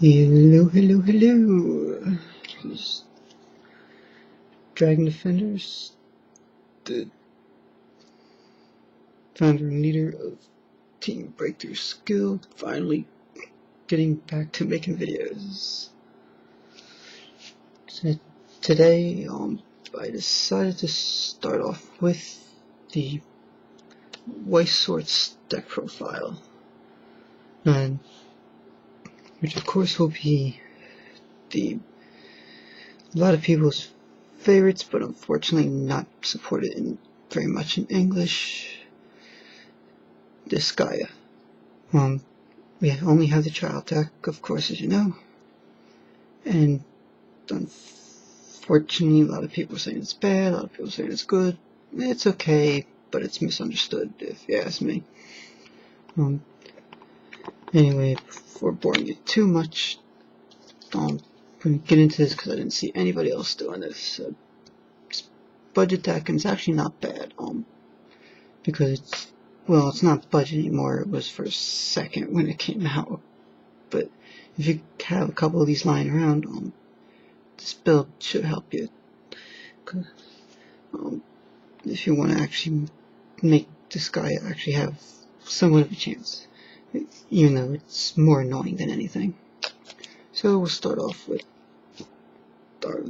Hello, hello, hello. These Dragon Defenders, the founder and leader of Team Breakthrough Skill, finally getting back to making videos. So today, I decided to start off with the White Swords deck profile, and which of course will be a lot of people's favorites, but unfortunately not supported very much in English. Disgaea. We only have the child deck, of course, as you know, and unfortunately a lot of people are saying it's bad, a lot of people are saying it's good. It's okay, but it's misunderstood, if you ask me. Anyway, before boring you too much, I'm going to get into this because I didn't see anybody else doing this. It's budget deck, and it's actually not bad, because it's not budget anymore. It was for a second when it came out, but if you have a couple of these lying around, this build should help you. If you want to actually make this guy actually have somewhat of a chance, even though it's more annoying than anything. So we'll start off with our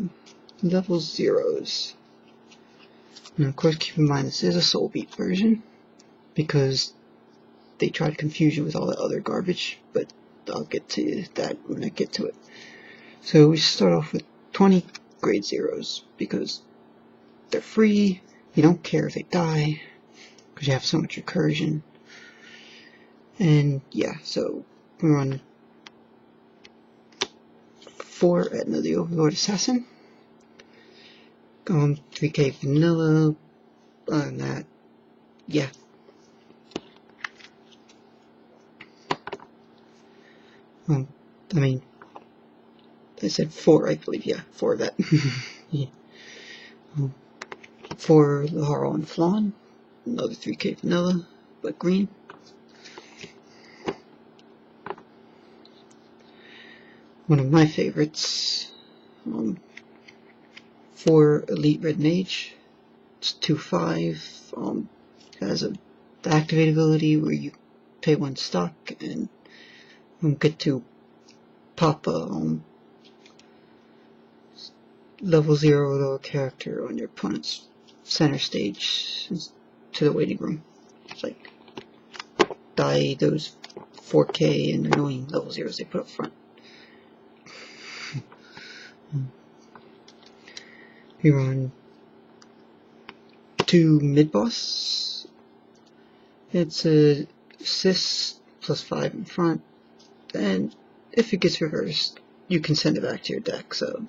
level 0s. And of course, keep in mind this is a Soul Beat version, because they try to confuse you with all that other garbage, but I'll get to that when I get to it. So we start off with 20 grade 0s, because they're free, you don't care if they die, because you have so much recursion. And yeah, so we run 4 Etna the Overlord Assassin, 3k vanilla, other than that, yeah. I mean, I said 4, I believe, yeah, 4 of that. Yeah. 4 Laharo and Flan, another 3k vanilla, but green. One of my favorites, 4 Elite Red Mage. It's 2/5, has the activate ability where you pay 1 stock and get to pop a level 0 lower character on your opponent's center stage to the waiting room. It's like, die those 4k and annoying level 0s they put up front. We run 2 mid-boss. It's a assist plus 5 in front, and if it gets reversed, you can send it back to your deck, so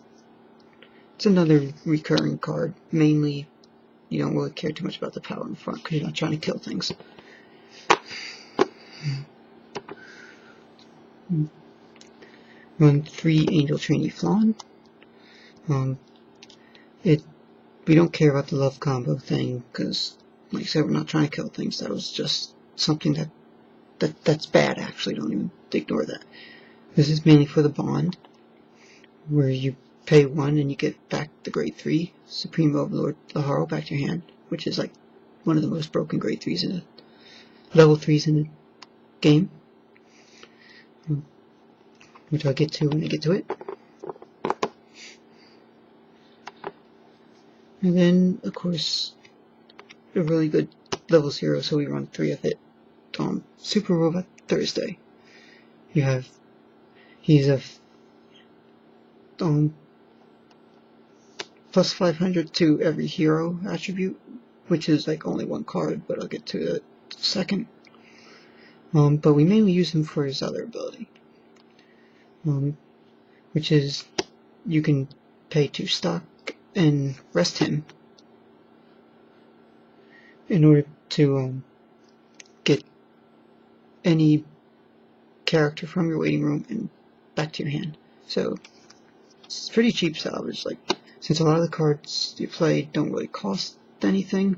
it's another recurring card. Mainly, you don't really care too much about the power in front, because you're not trying to kill things. Run 3 Angel Trainee Flan. We don't care about the love combo thing, because, like I said, we're not trying to kill things. That was just something that's bad, actually. Don't even ignore that. This is mainly for the bond, where you pay 1 and you get back the grade 3 Supreme Overlord Laharo back to your hand, which is like one of the most broken grade 3s in level 3s in the game, which I'll get to when I get to it. And then, of course, a really good level 0, so we run 3 of it. Super Robot Thursday. He's a plus 500 to every hero attribute, which is like only 1 card, but I'll get to that in a second. But we mainly use him for his other ability, which is you can pay 2 stock and rest him in order to get any character from your waiting room and back to your hand. So it's pretty cheap salvage. Like, since a lot of the cards you play don't really cost anything,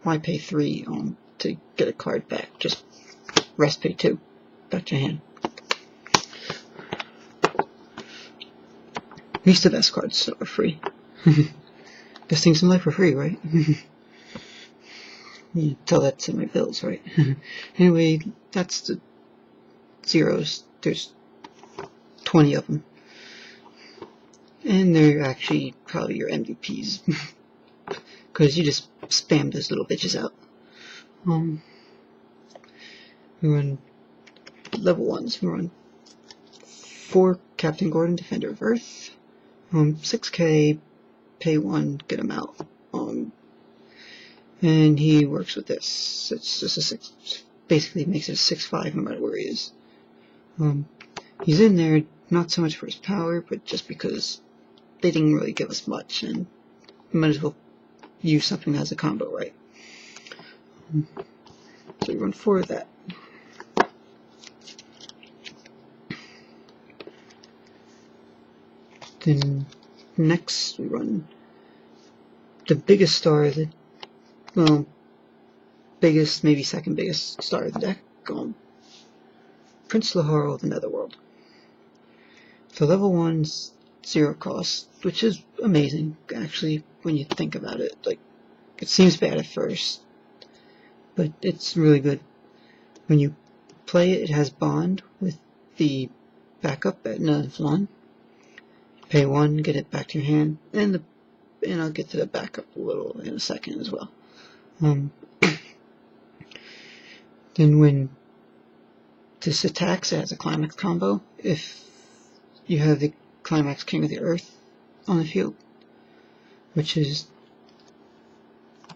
why pay 3 to get a card back? Just rest, pay 2 back to your hand. At least the best cards are free. Best things in life are free, right? You tell that to my bills, right? Anyway, that's the zeros. There's 20 of them. And they're actually probably your MVPs. Because you just spam those little bitches out. We run level 1s. We run 4 Captain Gordon, Defender of Earth. 6k, pay 1, get him out. And he works with this. It's just a 6, basically makes it a 6/5 no matter where he is. He's in there not so much for his power, but just because they didn't really give us much, and might as well use something that has a combo, right? So we run 4 of that. Then next we run the biggest star of the, well, biggest, maybe second biggest star of the deck, Prince Lahar of the Netherworld. So level 1's 0 cost, which is amazing, actually, when you think about it. Like, it seems bad at first, but it's really good. When you play it, it has bond with the backup at Flan. Pay 1, get it back to your hand, and I'll get to the backup a little in a second as well. Then when this attacks, it has a Climax combo. If you have the Climax King of the Earth on the field, which is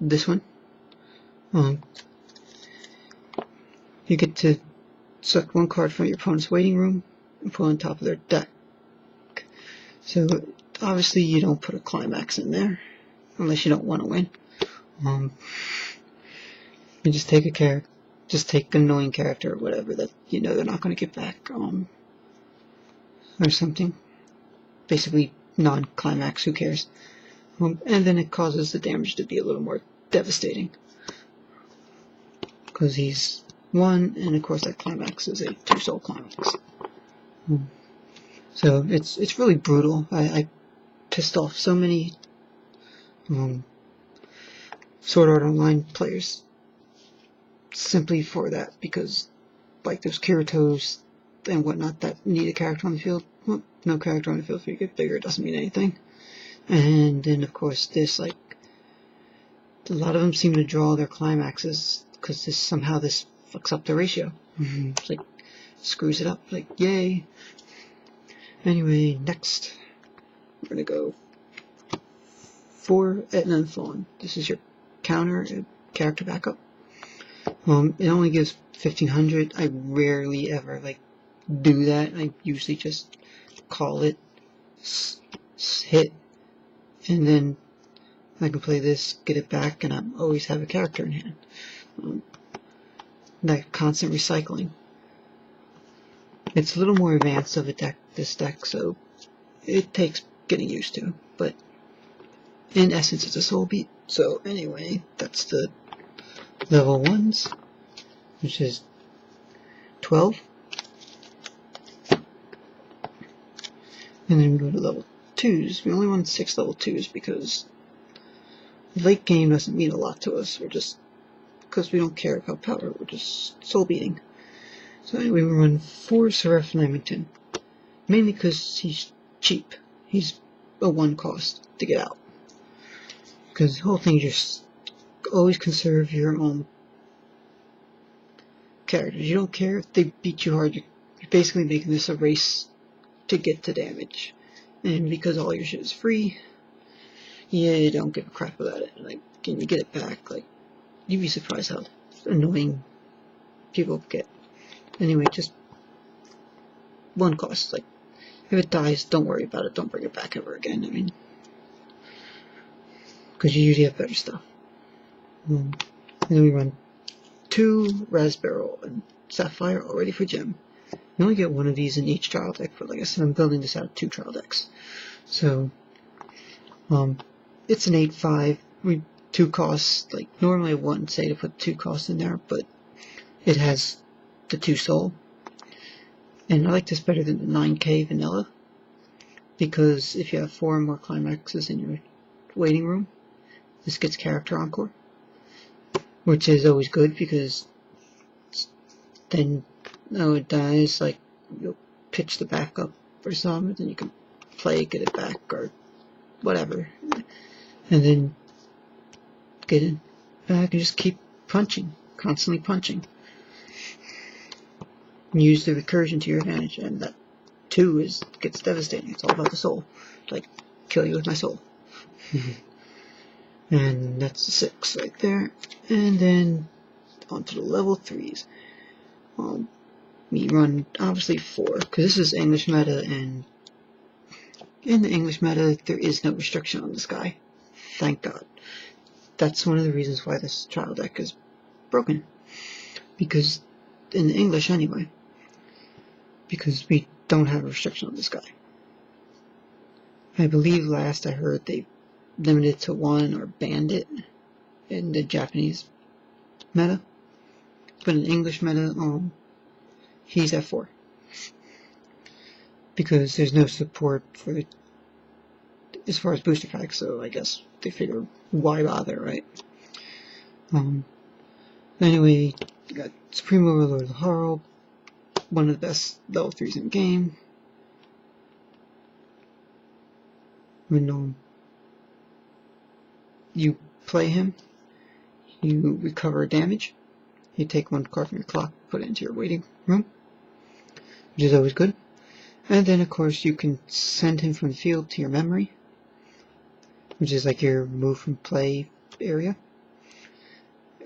this one, you get to select 1 card from your opponent's waiting room and put it on top of their deck. So obviously you don't put a Climax in there unless you don't want to win. You just take a character, just take an annoying character or whatever that you know they're not going to get back, or something. Basically non-Climax, who cares? And then it causes the damage to be a little more devastating, because he's 1, and of course that Climax is a 2-soul Climax. So it's really brutal. I pissed off so many Sword Art Online players simply for that, because like those Kiratos and whatnot that need a character on the field, well, no character on the field, if you get bigger, it doesn't mean anything. And then of course this, like, a lot of them seem to draw their climaxes because somehow this fucks up the ratio. It's like, screws it up, like, yay. Anyway, next we're gonna go 4 Etna and Fawn. This is your counter character backup. It only gives 1500. I rarely ever do that. I usually just call it, hit, and then I can play this, get it back, and I always have a character in hand. That constant recycling. It's a little more advanced of a deck, this deck, so it takes getting used to, but in essence it's a soul beat. So anyway, that's the level 1s, which is 12. And then we go to level 2s. We only run 6 level 2s because late game doesn't mean a lot to us. We're just, because we don't care about power, we're just soul beating. So anyway, we run 4 Seraph Lamington, mainly because he's cheap. He's a 1 cost to get out. Because the whole thing, just always conserve your own characters. You don't care if they beat you hard. You're basically making this a race to get to damage. And because all your shit is free, you don't give a crap about it. Like, can you get it back? Like, you'd be surprised how annoying people get. Anyway, just 1 cost. Like, if it dies, don't worry about it. Don't bring it back ever again. I mean, because you usually have better stuff. And then we run 2 Raspberry and Sapphire, all ready for Gem. You only get 1 of these in each trial deck, but like I said, I'm building this out of 2 trial decks. So, it's an 8/5. 2 costs. Like, normally I wouldn't say to put 2 costs in there, but it has the 2 soul. And I like this better than the 9k vanilla, because if you have 4 or more climaxes in your waiting room, this gets character encore, which is always good because then it dies, like you'll pitch the backup or something, then you can play, get it back or whatever, and then get it back and just keep punching, constantly punching. Use the recursion to your advantage, and that 2 gets devastating. It's all about the soul. Like, kill you with my soul. And that's the 6 right there. And then on to the level 3s. We run obviously 4 because this is English meta, and in the English meta there is no restriction on this guy. Thank God. That's one of the reasons why this trial deck is broken. Because in the English anyway. Because we don't have a restriction on this guy. I believe last I heard they limited to 1 or banned it in the Japanese meta. But in English meta, he's at 4. Because there's no support for it as far as booster packs, so I guess they figure why bother, right? Anyway, you got Supreme Overlord of the Horror, one of the best level 3s in the game. When you play him, you recover damage. You take 1 card from your clock, put it into your waiting room, which is always good. And then, of course, you can send him from the field to your memory, which is like your move from play area.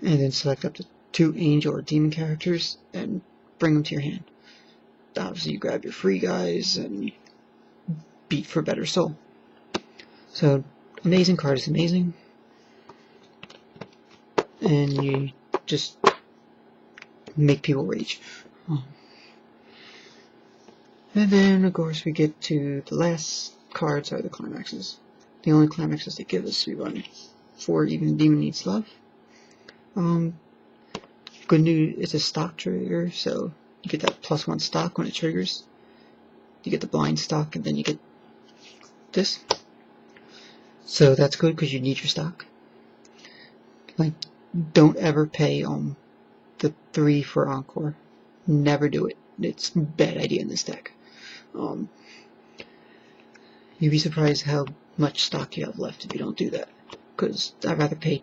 And then select up to 2 angel or demon characters and bring them to your hand. Obviously, you grab your free guys and beat for better soul. So, amazing card is amazing. And you just make people rage. And then, of course, we get to the last cards are the climaxes. The only climaxes they give us, we run 4 Even Demon Needs Love. Good news, it's a stock trigger, so you get that +1 stock when it triggers. You get the blind stock, and then you get this. So that's good because you need your stock. Like, don't ever pay the 3 for Encore. Never do it. It's a bad idea in this deck. You'd be surprised how much stock you have left if you don't do that. Because I'd rather pay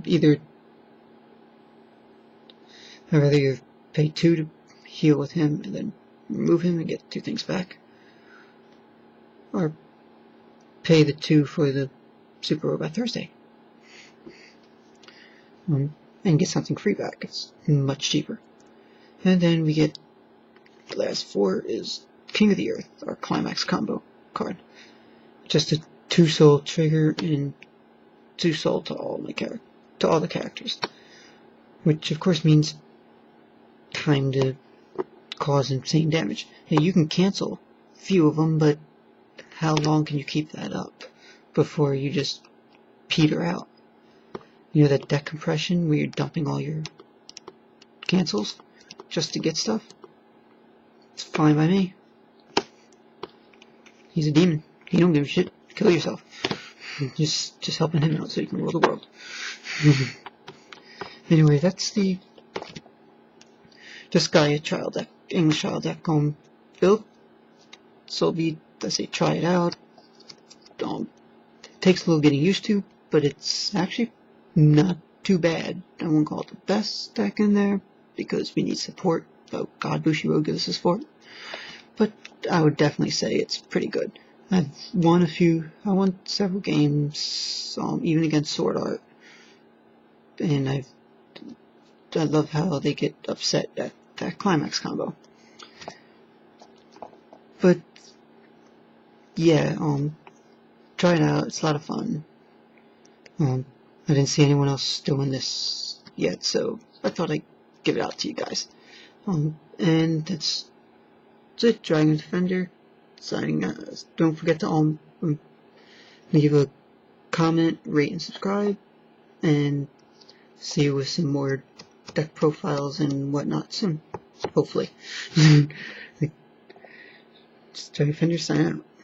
either pay 2 to heal with him and then remove him and get 2 things back, or pay the 2 for the Super Robot Thursday and get something free back. It's much cheaper. And then we get the last 4 is King of the Earth, our Climax combo card. Just a 2 soul trigger and 2 soul to all the characters, which of course means time to cause insane damage. Now you can cancel a few of them, but how long can you keep that up before you just peter out? You know that deck compression where you're dumping all your cancels just to get stuff? It's fine by me. He's a demon. He don't give a shit. Kill yourself. Just helping him out so you can rule the world. Anyway, that's the Disgaea trial deck, English trial deck build. So I say try it out. It takes a little getting used to, but it's actually not too bad. I won't call it the best deck in there because we need support. Oh God, Bushiroad gives us support. But I would definitely say it's pretty good. I won several games, even against Sword Art, and I love how they get upset at that climax combo. But yeah, try it out. It's a lot of fun. I didn't see anyone else doing this yet, so I thought I'd give it out to you guys. And that's it. Dragon Defender. Signing out. Don't forget to leave a comment, rate, and subscribe, and see you with some more deck profiles and whatnot soon, hopefully. Just tell your defender sign out.